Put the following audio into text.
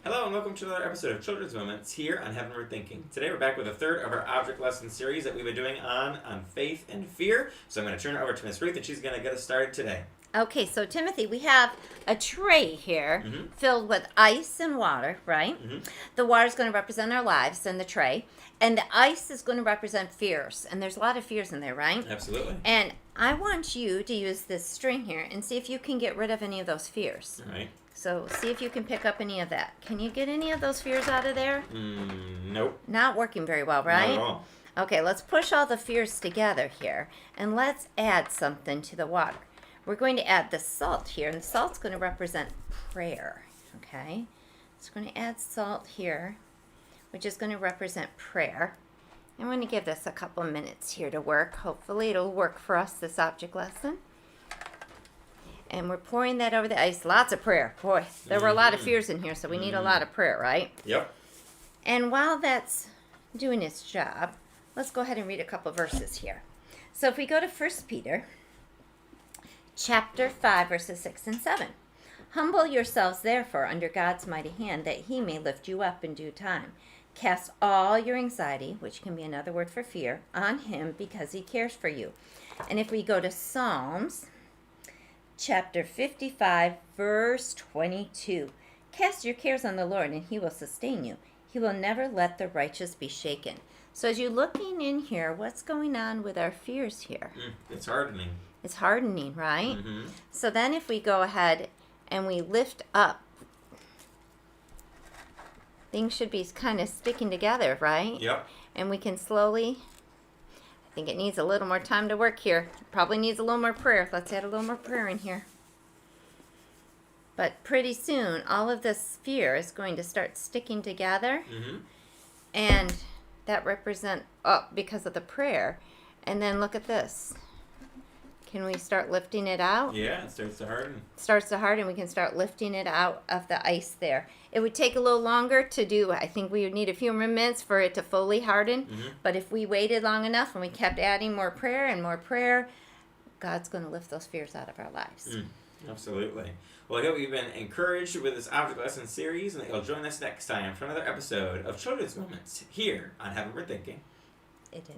Hello and welcome to another episode of Children's Moments here on Heaven We're Thinking. Today we're back with a third of our object lesson series that we've been doing on faith and fear. So I'm going to turn it over to Miss Ruth and she's going to get us started today. Okay, so Timothy, we have a tray here filled with ice and water, right? The water is going to represent our lives in the tray, and the ice is going to represent fears. And there's a lot of fears in there, right? Absolutely. And I want you to use this string here and see if you can get rid of any of those fears. All right. So see if you can pick up any of that. Can you get any of those fears out of there? Nope. Not working very well, right? Not at all. Okay, let's push all the fears together here, and let's add something to the water. We're going to add the salt here, and the salt's going to represent prayer, okay? So we're going to add salt here, which is going to represent prayer. I'm going to give this a couple of minutes here to work. Hopefully it'll work for us, this object lesson. And we're pouring that over the ice. Lots of prayer. Boy, there were a lot of fears in here, so we need a lot of prayer, right? Yep. And while that's doing its job, let's go ahead and read a couple verses here. So if we go to 1 Peter chapter 5, verses 6 and 7. Humble yourselves, therefore, under God's mighty hand, that he may lift you up in due time. Cast all your anxiety, which can be another word for fear, on him because he cares for you. And if we go to Psalms chapter 55, verse 22. Cast your cares on the Lord, and he will sustain you. He will never let the righteous be shaken. So as you're looking in here, what's going on with our fears here? It's hardening. It's hardening, right? So then if we go ahead and we lift up, things should be kind of sticking together, right? Yep. And we can slowly, I think it needs a little more time to work here. Probably needs a little more prayer. Let's add a little more prayer in here. But pretty soon, all of this fear is going to start sticking together. And that represents, because of the prayer. And then look at this. Can we start lifting it out? Yeah, it starts to harden. Starts to harden. We can start lifting it out of the ice there. It would take a little longer to do. I think we would need a few more minutes for it to fully harden. But if we waited long enough and we kept adding more prayer, God's going to lift those fears out of our lives. Absolutely. Well, I hope you've been encouraged with this object lesson series and that you'll join us next time for another episode of Children's Moments here on Heaven We're Thinking.